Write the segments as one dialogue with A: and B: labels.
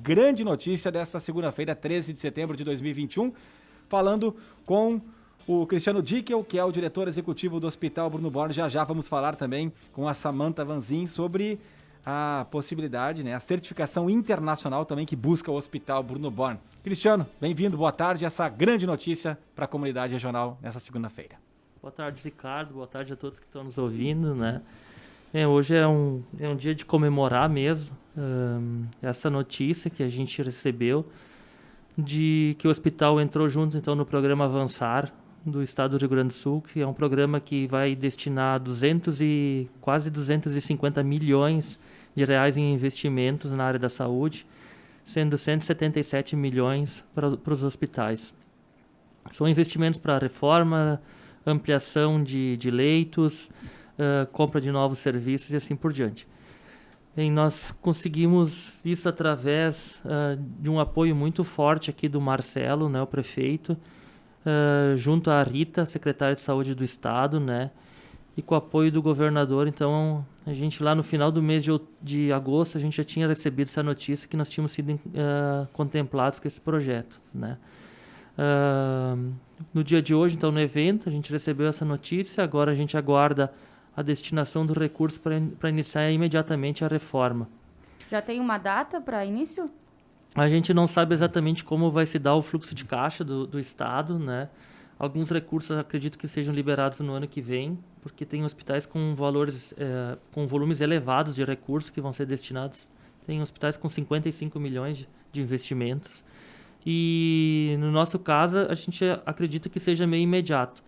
A: grande notícia desta segunda-feira, 13 de setembro de 2021, falando com o Cristiano Dickel, que é o diretor executivo do Hospital Bruno Borne. Já vamos falar também com a Samantha Vanzin sobre a possibilidade, né, a certificação internacional também que busca o Hospital Bruno Borne. Cristiano, bem-vindo, boa tarde. Essa grande notícia para a comunidade regional nessa segunda-feira.
B: Boa tarde, Ricardo. Boa tarde a todos que estão nos ouvindo, né? Hoje é um dia de comemorar mesmo essa notícia que a gente recebeu de que o hospital entrou junto então no programa Avançar do Estado do Rio Grande do Sul, que é um programa que vai destinar quase 250 milhões de reais em investimentos na área da saúde, sendo 177 milhões para os hospitais. São investimentos para reforma, ampliação de leitos, compra de novos serviços e assim por diante. Nós conseguimos isso através de um apoio muito forte aqui do Marcelo, né, o prefeito, junto à Rita, secretária de Saúde do Estado, né, e com o apoio do governador. Então, a gente lá no final do mês de agosto, a gente já tinha recebido essa notícia que nós tínhamos sido contemplados com esse projeto, né. No dia de hoje, então, no evento, a gente recebeu essa notícia. Agora a gente aguarda a destinação do recurso para iniciar imediatamente a reforma.
C: Já tem uma data para início?
B: A gente não sabe exatamente como vai se dar o fluxo de caixa do Estado, né? Alguns recursos acredito que sejam liberados no ano que vem, porque tem hospitais com volumes elevados de recursos que vão ser destinados. Tem hospitais com 55 milhões de investimentos. E no nosso caso, a gente acredita que seja meio imediato.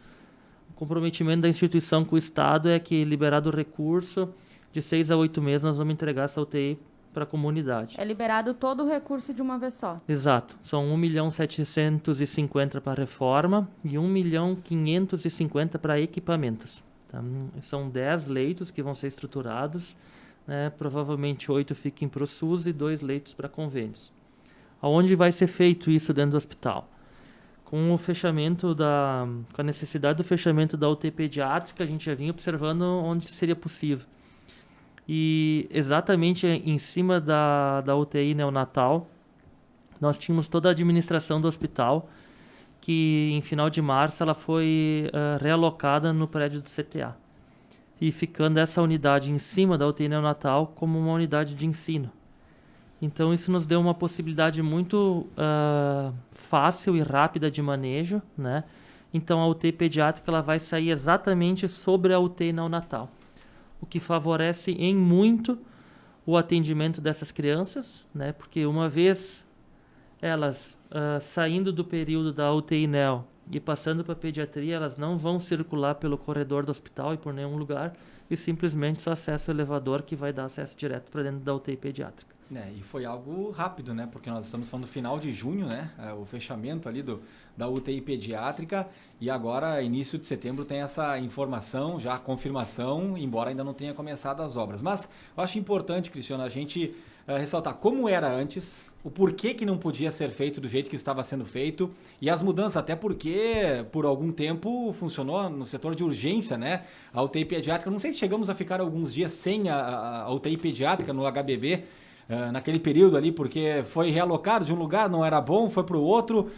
B: O comprometimento da instituição com o Estado é que, liberado o recurso, de 6 a 8 meses nós vamos entregar essa UTI para a comunidade.
C: É liberado todo o recurso de uma vez só?
B: Exato. São 1.750.000 para a reforma e 1.550.000 para equipamentos. Tá? São 10 leitos que vão ser estruturados, né? Provavelmente 8 fiquem para o SUS e 2 leitos para convênios. Aonde vai ser feito isso dentro do hospital? Com a necessidade do fechamento da UTI pediátrica, a gente já vinha observando onde seria possível. E exatamente em cima da UTI neonatal, nós tínhamos toda a administração do hospital, que em final de março ela foi realocada no prédio do CTA. E ficando essa unidade em cima da UTI neonatal como uma unidade de ensino. Então isso nos deu uma possibilidade muito fácil e rápida de manejo, né? Então a UTI pediátrica ela vai sair exatamente sobre a UTI neonatal, o que favorece em muito o atendimento dessas crianças, né? Porque uma vez elas saindo do período da UTI neo e passando para a pediatria, elas não vão circular pelo corredor do hospital e por nenhum lugar, e simplesmente só acesso ao elevador que vai dar acesso direto para dentro da UTI pediátrica.
A: E foi algo rápido, né? Porque nós estamos falando do final de junho, né? O fechamento ali da UTI pediátrica, e agora, início de setembro, tem essa informação, já a confirmação, embora ainda não tenha começado as obras. Mas eu acho importante, Cristiano, a gente ressaltar como era antes, o porquê que não podia ser feito do jeito que estava sendo feito, e as mudanças, até porque por algum tempo funcionou no setor de urgência, né? A UTI pediátrica, não sei se chegamos a ficar alguns dias sem a UTI pediátrica no HBB, naquele período ali, porque foi realocado de um lugar, não era bom, foi para o outro.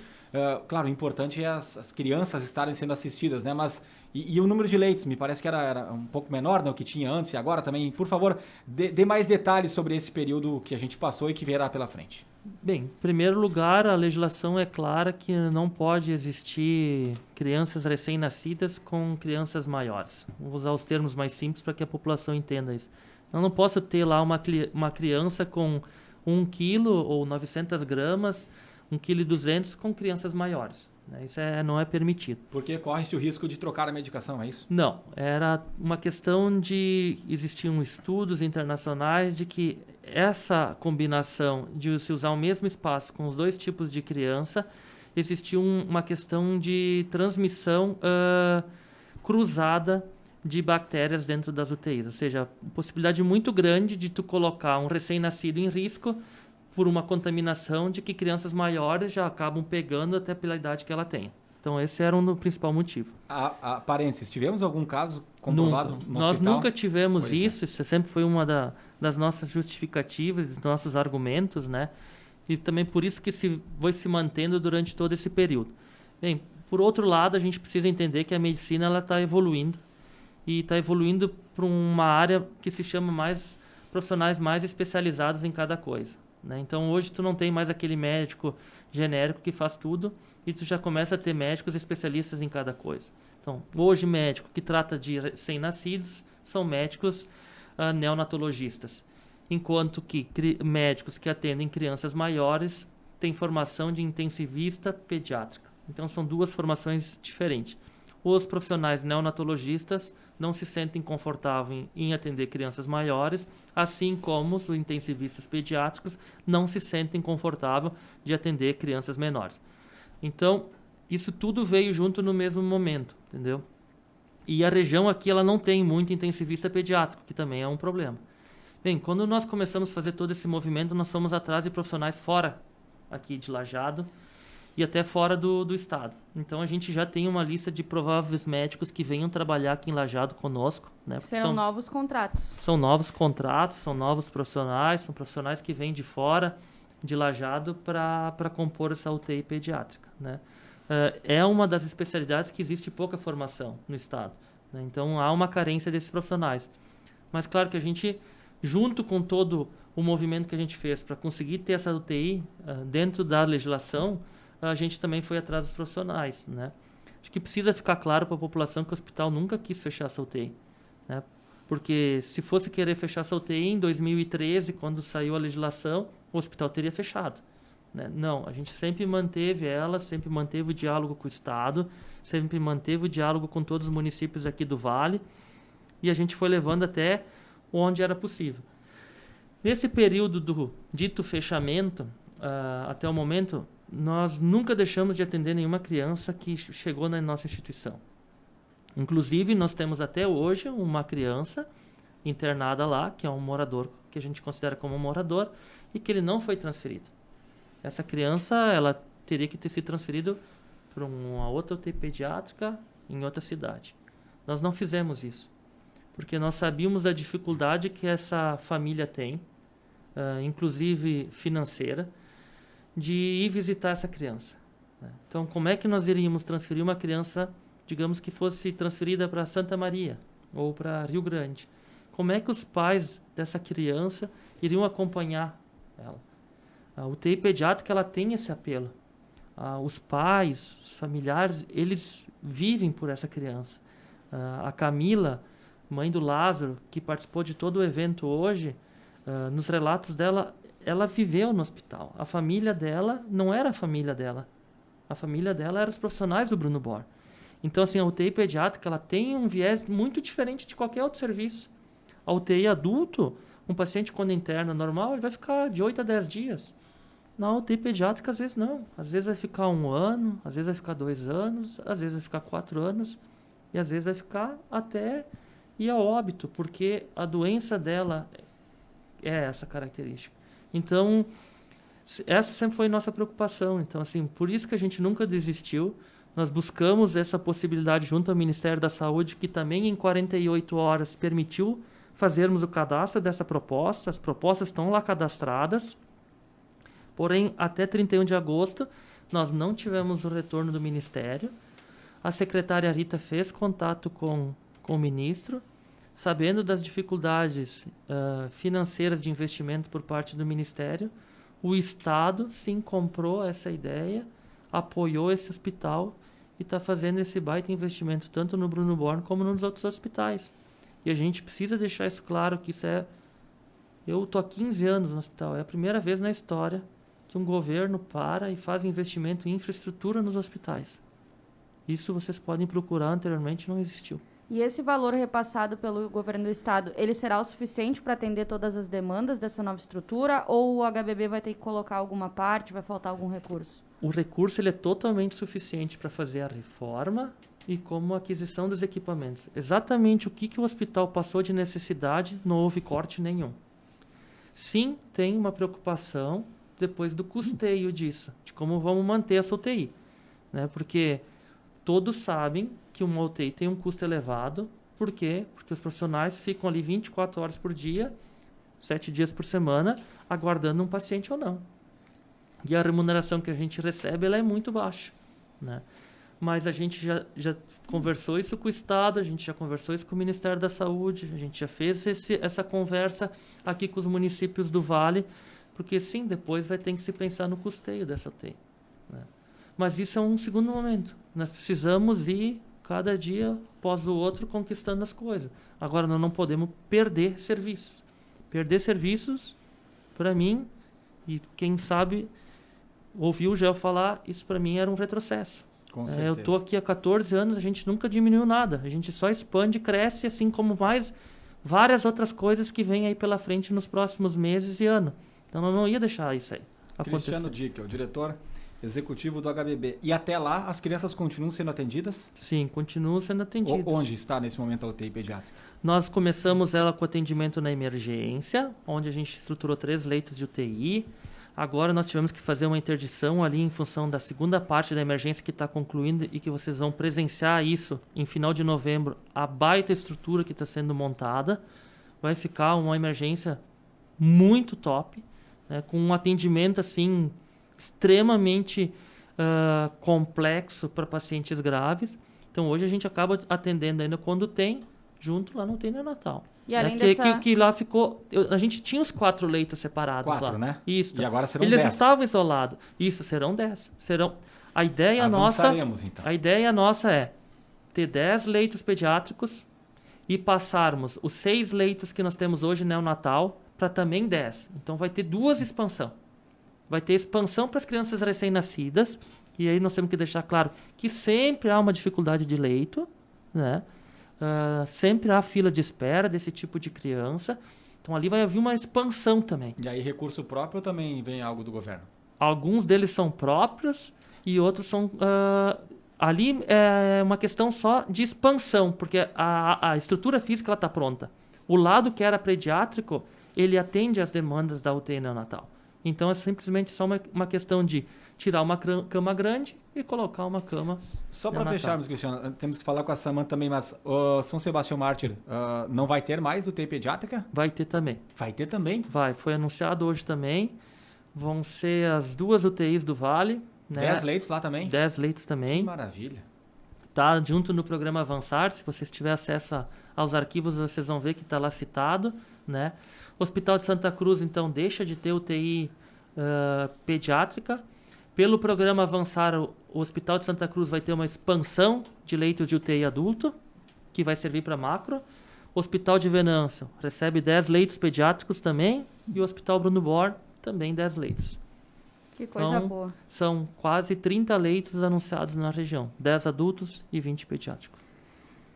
A: Claro, o importante é as crianças estarem sendo assistidas, né? Mas e o número de leitos, me parece que era um pouco menor, né, o que tinha antes e agora também. Por favor, dê mais detalhes sobre esse período que a gente passou e que virá pela frente.
B: Bem, em primeiro lugar, a legislação é clara que não pode existir crianças recém-nascidas com crianças maiores. Vou usar os termos mais simples para que a população entenda isso. Eu não posso ter lá uma criança com 1 quilo ou 900 gramas, 1,2 kg com crianças maiores. Né? Isso não é permitido.
A: Porque corre-se o risco de trocar a medicação, é isso?
B: Não, era uma questão de... Existiam estudos internacionais de que essa combinação de se usar o mesmo espaço com os 2 tipos de criança, existia uma questão de transmissão cruzada de bactérias dentro das UTIs, ou seja, possibilidade muito grande de tu colocar um recém-nascido em risco por uma contaminação de que crianças maiores já acabam pegando até pela idade que ela tem. Então esse era o principal motivo.
A: Parênteses, tivemos algum caso comprovado no hospital?
B: Nós nunca tivemos isso sempre foi uma das nossas justificativas, dos nossos argumentos, né? E também por isso que foi se mantendo durante todo esse período. Bem, por outro lado, a gente precisa entender que a medicina está evoluindo. E está evoluindo para uma área que se chama mais profissionais mais especializados em cada coisa, né? Então, hoje tu não tem mais aquele médico genérico que faz tudo e tu já começa a ter médicos especialistas em cada coisa. Então, hoje, médico que trata de recém-nascidos são médicos neonatologistas, enquanto que médicos que atendem crianças maiores têm formação de intensivista pediátrica. Então, são duas formações diferentes. Os profissionais neonatologistas não se sentem confortáveis em atender crianças maiores, assim como os intensivistas pediátricos não se sentem confortáveis de atender crianças menores. Então, isso tudo veio junto no mesmo momento, entendeu? E a região aqui ela não tem muito intensivista pediátrico, que também é um problema. Bem, quando nós começamos a fazer todo esse movimento, nós fomos atrás de profissionais fora aqui de Lajeado, e até fora do estado. Então, a gente já tem uma lista de prováveis médicos que venham trabalhar aqui em Lajeado conosco, né?
C: Serão novos contratos.
B: São novos contratos, são novos profissionais, são profissionais que vêm de fora de Lajeado para compor essa UTI pediátrica, né? É uma das especialidades que existe pouca formação no estado, né? Então, há uma carência desses profissionais. Mas, claro que a gente, junto com todo o movimento que a gente fez para conseguir ter essa UTI dentro da legislação, a gente também foi atrás dos profissionais, né? Acho que precisa ficar claro para a população que o hospital nunca quis fechar essa UTI, né? Porque se fosse querer fechar essa UTI em 2013, quando saiu a legislação, o hospital teria fechado, né? Não, a gente sempre manteve ela, sempre manteve o diálogo com o Estado, sempre manteve o diálogo com todos os municípios aqui do Vale, e a gente foi levando até onde era possível. Nesse período do dito fechamento, até o momento, nós nunca deixamos de atender nenhuma criança que chegou na nossa instituição. Inclusive, nós temos até hoje uma criança internada lá, que é um morador, que a gente considera como um morador, e que ele não foi transferido. Essa criança, ela teria que ter sido transferida para uma outra UTI pediátrica em outra cidade. Nós não fizemos isso, porque nós sabíamos a dificuldade que essa família tem, inclusive financeira, de ir visitar essa criança, né? Então, como é que nós iríamos transferir uma criança, digamos que fosse transferida para Santa Maria ou para Rio Grande? Como é que os pais dessa criança iriam acompanhar ela? A UTI pediátrica ela tem esse apelo. Os pais, os familiares, eles vivem por essa criança. A Camila, mãe do Lázaro, que participou de todo o evento hoje, nos relatos dela, ela viveu no hospital. A família dela não era a família dela. A família dela eram os profissionais do Bruno Bor. Então, assim, a UTI pediátrica ela tem um viés muito diferente de qualquer outro serviço. A UTI adulto, um paciente quando interna normal, ele vai ficar de 8 a 10 dias. Na UTI pediátrica, às vezes não. Às vezes vai ficar 1 ano, às vezes vai ficar 2 anos, às vezes vai ficar 4 anos, e às vezes vai ficar até ir a óbito, porque a doença dela é essa característica. Então, essa sempre foi nossa preocupação. Então, assim, por isso que a gente nunca desistiu. Nós buscamos essa possibilidade junto ao Ministério da Saúde, que também em 48 horas permitiu fazermos o cadastro dessa proposta. As propostas estão lá cadastradas. Porém, até 31 de agosto, nós não tivemos o retorno do Ministério. A secretária Rita fez contato com o ministro, sabendo das dificuldades financeiras de investimento por parte do Ministério. O Estado, sim, comprou essa ideia, apoiou esse hospital e está fazendo esse baita investimento tanto no Bruno Born como nos outros hospitais. E a gente precisa deixar isso claro, que isso é... Eu estou há 15 anos no hospital, é a primeira vez na história que um governo para e faz investimento em infraestrutura nos hospitais. Isso vocês podem procurar, anteriormente não existiu.
C: E esse valor repassado pelo governo do estado, ele será o suficiente para atender todas as demandas dessa nova estrutura, ou o HBB vai ter que colocar alguma parte, vai faltar algum recurso?
B: O recurso ele é totalmente suficiente para fazer a reforma e como a aquisição dos equipamentos. Exatamente o que o hospital passou de necessidade, não houve corte nenhum. Sim, tem uma preocupação depois do custeio disso, de como vamos manter essa UTI, né? Porque todos sabem que uma UTI tem um custo elevado. Por quê? Porque os profissionais ficam ali 24 horas por dia, 7 dias por semana, aguardando um paciente ou não. E a remuneração que a gente recebe, ela é muito baixa, né? Mas a gente já conversou isso com o Estado, a gente já conversou isso com o Ministério da Saúde, a gente já fez essa conversa aqui com os municípios do Vale, porque sim, depois vai ter que se pensar no custeio dessa UTI, né? Mas isso é um segundo momento. Nós precisamos ir cada dia após o outro conquistando as coisas. Agora, nós não podemos perder serviços. Perder serviços, para mim, e quem sabe ouviu o Gel falar, isso para mim era um retrocesso.
A: Com certeza.
B: Eu estou aqui há 14 anos, a gente nunca diminuiu nada. A gente só expande e cresce, assim como mais várias outras coisas que vêm aí pela frente nos próximos meses e anos. Então, eu não ia deixar isso aí acontecer.
A: Cristiano Dickel, o diretor executivo do HBB. E até lá, as crianças continuam sendo atendidas?
B: Sim, continuam sendo atendidas.
A: Onde está nesse momento a UTI pediátrica?
B: Nós começamos ela com atendimento na emergência, onde a gente estruturou 3 leitos de UTI. Agora nós tivemos que fazer uma interdição ali em função da segunda parte da emergência que está concluindo e que vocês vão presenciar isso em final de novembro, a baita estrutura que está sendo montada. Vai ficar uma emergência muito top, né, com um atendimento assim extremamente complexo para pacientes graves. Então hoje a gente acaba atendendo ainda quando tem, junto lá no UTI neonatal.
C: E além
B: que lá ficou... a gente tinha os 4 leitos separados
A: 4,
B: lá.
A: né?
B: Isso.
A: E agora serão
B: Eles
A: 10.
B: estavam isolados. Isso, serão 10. A ideia nossa...
A: Então.
B: A ideia nossa é ter 10 leitos pediátricos e passarmos os 6 leitos que nós temos hoje neonatal para também 10. Então vai ter 2 expansão. Vai ter expansão para as crianças recém-nascidas, e aí nós temos que deixar claro que sempre há uma dificuldade de leito, né? Sempre há fila de espera desse tipo de criança. Então ali vai haver uma expansão também.
A: E aí recurso próprio ou também vem algo do governo?
B: Alguns deles são próprios e outros são... ali é uma questão só de expansão, porque a estrutura física está pronta. O lado que era pediátrico, ele atende às demandas da UTI neonatal. Então é simplesmente só uma questão de tirar uma cama grande e colocar uma cama.
A: Só para fecharmos, Cristiano, temos que falar com a Samanta também, mas São Sebastião Mártir não vai ter mais UTI pediátrica?
B: Vai ter também.
A: Vai ter também?
B: Vai, foi anunciado hoje também. Vão ser as 2 UTIs do Vale. Né?
A: 10 leitos lá também?
B: 10 leitos também.
A: Que maravilha.
B: Tá junto no programa Avançar, se vocês tiverem acesso aos arquivos, vocês vão ver que está lá citado, né? Hospital de Santa Cruz, então, deixa de ter UTI pediátrica. Pelo programa Avançar, o Hospital de Santa Cruz vai ter uma expansão de leitos de UTI adulto, que vai servir para macro. O Hospital de Venâncio recebe 10 leitos pediátricos também, e o Hospital Bruno Bor também 10 leitos.
C: Que coisa boa.
B: São quase 30 leitos anunciados na região, 10 adultos e 20 pediátricos.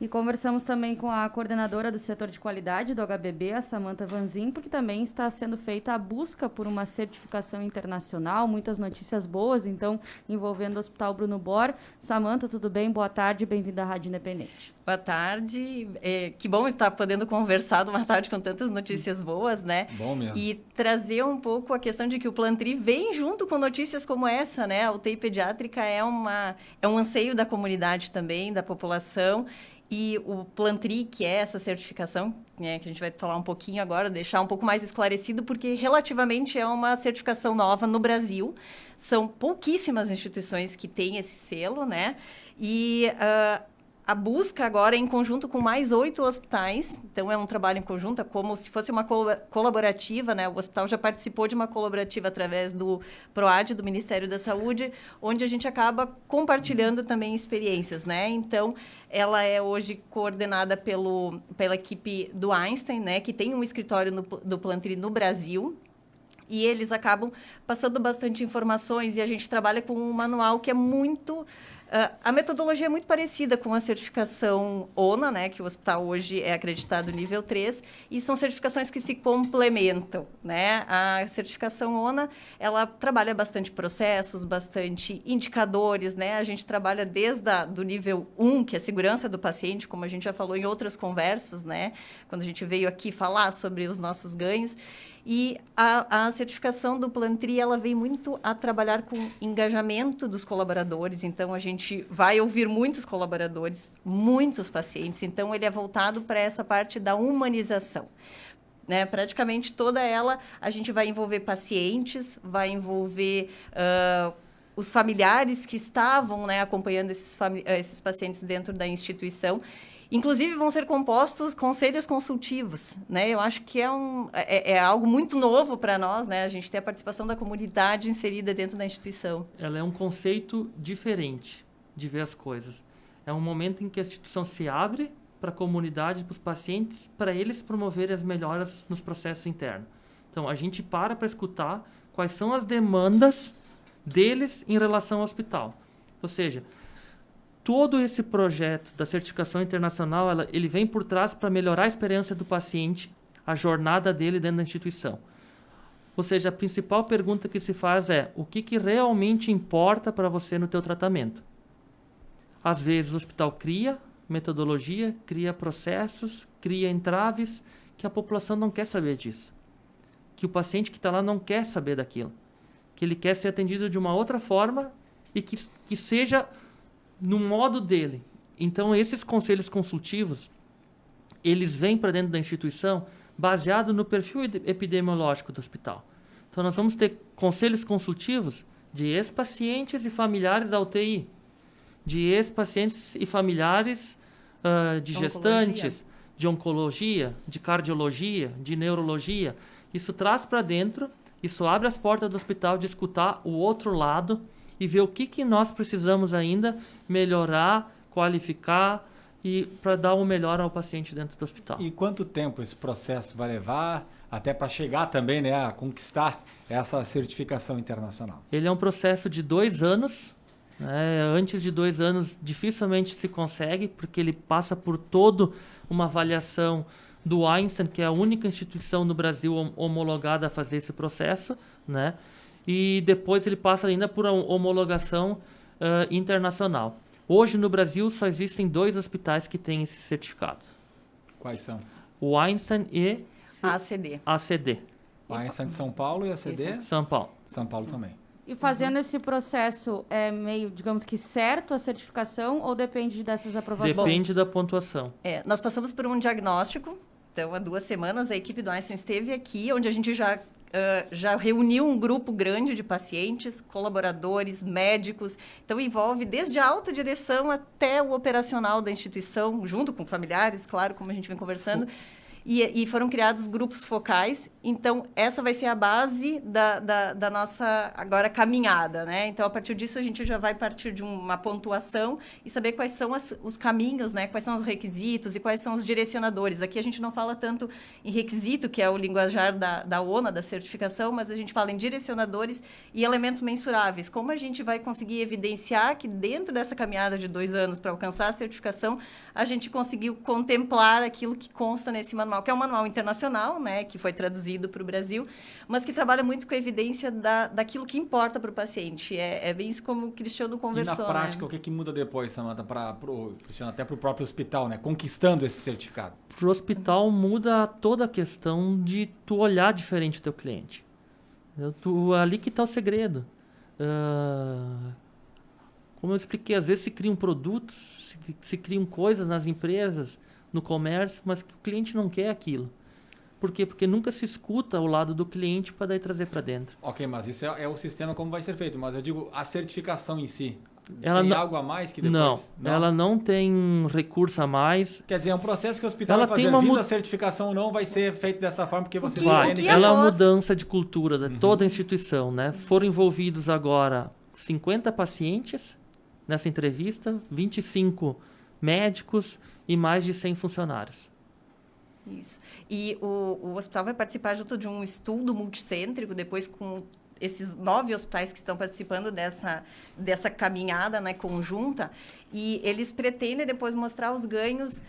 C: E conversamos também com a coordenadora do setor de qualidade do HBB, a Samanta Vanzin, porque também está sendo feita a busca por uma certificação internacional, muitas notícias boas, então, envolvendo o Hospital Bruno Bor. Samanta, tudo bem? Boa tarde, bem-vinda à Rádio Independente.
D: Boa tarde, que bom estar podendo conversar numa tarde com tantas notícias boas, né?
A: Bom mesmo.
D: E trazer um pouco a questão de que o Plantri vem junto com notícias como essa, né? A UTI pediátrica é um anseio da comunidade também, da população. E o Plantri, que é essa certificação, né, que a gente vai falar um pouquinho agora, deixar um pouco mais esclarecido, porque relativamente é uma certificação nova no Brasil. São pouquíssimas instituições que têm esse selo, né? E a busca agora é em conjunto com mais 8 hospitais, então é um trabalho em conjunto, é como se fosse uma colaborativa, né? O hospital já participou de uma colaborativa através do PROAD, do Ministério da Saúde, onde a gente acaba compartilhando também experiências, né? Então, ela é hoje coordenada pela equipe do Einstein, né? Que tem um escritório do Plantri no Brasil. E eles acabam passando bastante informações e a gente trabalha com um manual que é muito... a metodologia é muito parecida com a certificação ONA, né, que o hospital hoje é acreditado nível 3, e são certificações que se complementam, né? A certificação ONA, ela trabalha bastante processos, bastante indicadores, né? A gente trabalha desde do nível 1, que é a segurança do paciente, como a gente já falou em outras conversas, né? Quando a gente veio aqui falar sobre os nossos ganhos. E a certificação do Plantri, ela vem muito a trabalhar com engajamento dos colaboradores. Então, a gente vai ouvir muitos colaboradores, muitos pacientes. Então, ele é voltado para essa parte da humanização. né? Praticamente toda ela a gente vai envolver pacientes, vai envolver os familiares que estavam, né, acompanhando esses pacientes dentro da instituição. Inclusive, vão ser compostos conselhos consultivos, né? Eu acho que é algo muito novo para nós, né? A gente ter a participação da comunidade inserida dentro da instituição.
B: Ela é um conceito diferente de ver as coisas. É um momento em que a instituição se abre para a comunidade, para os pacientes, para eles promoverem as melhoras nos processos internos. Então, a gente para escutar quais são as demandas deles em relação ao hospital. Ou seja, todo esse projeto da certificação internacional, ele vem por trás para melhorar a experiência do paciente, a jornada dele dentro da instituição. Ou seja, a principal pergunta que se faz é: o que realmente importa para você no teu tratamento? Às vezes o hospital cria metodologia, cria processos, cria entraves que a população não quer saber disso. Que o paciente que está lá não quer saber daquilo. Que ele quer ser atendido de uma outra forma e que seja no modo dele. Então, esses conselhos consultivos, eles vêm para dentro da instituição baseado no perfil epidemiológico do hospital. Então, nós vamos ter conselhos consultivos de ex-pacientes e familiares da UTI, de ex-pacientes e familiares de gestantes, de oncologia, de cardiologia, de neurologia. Isso traz para dentro, isso abre as portas do hospital de escutar o outro lado e ver o que nós precisamos ainda melhorar, qualificar e para dar o melhor ao paciente dentro do hospital.
A: E quanto tempo esse processo vai levar até para chegar também, né, a conquistar essa certificação internacional?
B: Ele é um processo de 2 anos. Antes de 2 anos dificilmente se consegue, porque ele passa por toda uma avaliação do Einstein, que é a única instituição no Brasil homologada a fazer esse processo, né? E depois ele passa ainda por uma homologação internacional. Hoje no Brasil só existem 2 hospitais que têm esse certificado.
A: Quais são?
B: O Einstein e ACD.
A: O Einstein de São Paulo e a ACD?
B: São Paulo.
A: São Paulo também.
C: E fazendo esse processo, é meio, digamos que certo a certificação ou depende dessas aprovações?
B: Depende da pontuação.
D: Nós passamos por um diagnóstico. Então, há 2 semanas, a equipe do Einstein esteve aqui, onde a gente já reuniu um grupo grande de pacientes, colaboradores, médicos. Então, envolve desde a alta direção até o operacional da instituição, junto com familiares, claro, como a gente vem conversando. E foram criados grupos focais. Então, essa vai ser a base da nossa, agora, caminhada, né? Então, a partir disso, a gente já vai partir de uma pontuação e saber quais são os caminhos, né? Quais são os requisitos e quais são os direcionadores. Aqui, a gente não fala tanto em requisito, que é o linguajar da ONA, da certificação, mas a gente fala em direcionadores e elementos mensuráveis. Como a gente vai conseguir evidenciar que, dentro dessa caminhada de 2 anos para alcançar a certificação, a gente conseguiu contemplar aquilo que consta nesse manual, que é um manual internacional, né, que foi traduzido para o Brasil, mas que trabalha muito com a evidência daquilo que importa para o paciente. É bem isso como o Cristiano conversou.
A: E na prática,
D: né?
A: O que muda depois, Samantha, Cristiano, até para o próprio hospital, né, conquistando esse certificado?
B: Para o hospital muda toda a questão de tu olhar diferente o teu cliente. Ali que está o segredo. Como eu expliquei, às vezes se criam produtos, se criam coisas nas empresas, no comércio, mas que o cliente não quer aquilo. Por quê? Porque nunca se escuta o lado do cliente para daí trazer para dentro.
A: Ok, mas isso é o sistema como vai ser feito, mas eu digo a certificação em si.
B: Ela
A: tem algo a mais que depois?
B: Não, ela não tem recurso a mais.
A: Quer dizer, é um processo que o hospital vai fazer. A certificação ou não vai ser feito dessa forma, porque você
B: ela é uma mudança de cultura de toda a instituição, né? Foram envolvidos agora 50 pacientes nessa entrevista, 25 médicos e mais de 100 funcionários.
D: Isso. E o hospital vai participar junto de um estudo multicêntrico, depois com esses 9 hospitais que estão participando dessa caminhada, né, conjunta, e eles pretendem depois mostrar os ganhos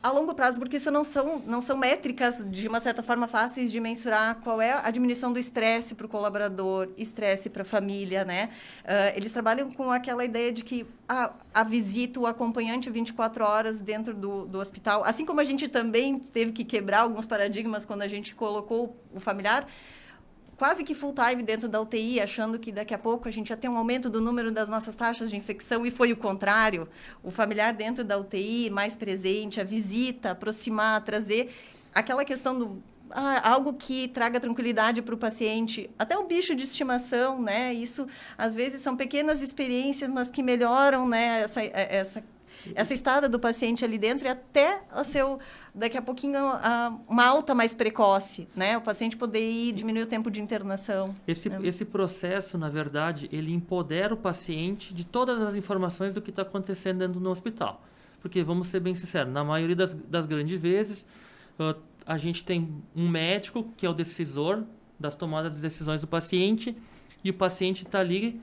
D: a longo prazo, porque isso não são métricas, de uma certa forma, fáceis de mensurar qual é a diminuição do estresse para o colaborador, estresse para a família, né? Eles trabalham com aquela ideia de que a visita, o acompanhante 24 horas dentro do hospital, assim como a gente também teve que quebrar alguns paradigmas quando a gente colocou o familiar quase que full time dentro da UTI, achando que daqui a pouco a gente ia ter um aumento do número das nossas taxas de infecção, e foi o contrário. O familiar dentro da UTI, mais presente, a visita, aproximar, trazer aquela questão algo que traga tranquilidade para o paciente, até o bicho de estimação, né? Isso, às vezes, são pequenas experiências, mas que melhoram, né, essa estada do paciente ali dentro e até daqui a pouquinho, uma alta mais precoce, né? O paciente poder diminuir o tempo de internação.
B: Esse processo, na verdade, ele empodera o paciente de todas as informações do que está acontecendo dentro do hospital. Porque, vamos ser bem sinceros, na maioria das grandes vezes, a gente tem um médico que é o decisor das tomadas de decisões do paciente e o paciente está ali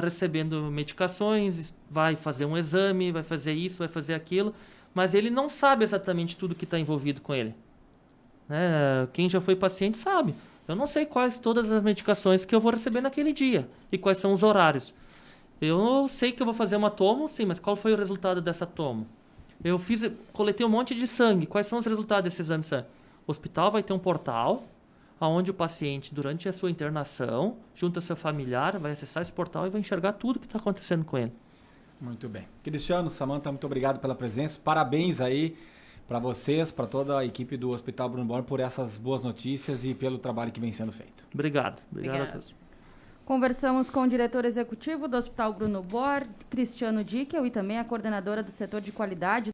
B: recebendo medicações, vai fazer um exame, vai fazer isso, vai fazer aquilo, mas ele não sabe exatamente tudo que está envolvido com ele. Né? Quem já foi paciente sabe. Eu não sei quais todas as medicações que eu vou receber naquele dia e quais são os horários. Eu sei que eu vou fazer uma tomo, sim, mas qual foi o resultado dessa tomo? Coletei um monte de sangue, quais são os resultados desse exame de sangue? O hospital vai ter um portal onde o paciente, durante a sua internação, junto ao seu familiar, vai acessar esse portal e vai enxergar tudo que está acontecendo com ele.
A: Muito bem. Cristiano, Samantha, muito obrigado pela presença. Parabéns aí para vocês, para toda a equipe do Hospital Bruno Borne por essas boas notícias e pelo trabalho que vem sendo feito.
B: Obrigado a todos.
C: Conversamos com o diretor executivo do Hospital Bruno Borne, Cristiano Dickel, e também a coordenadora do setor de qualidade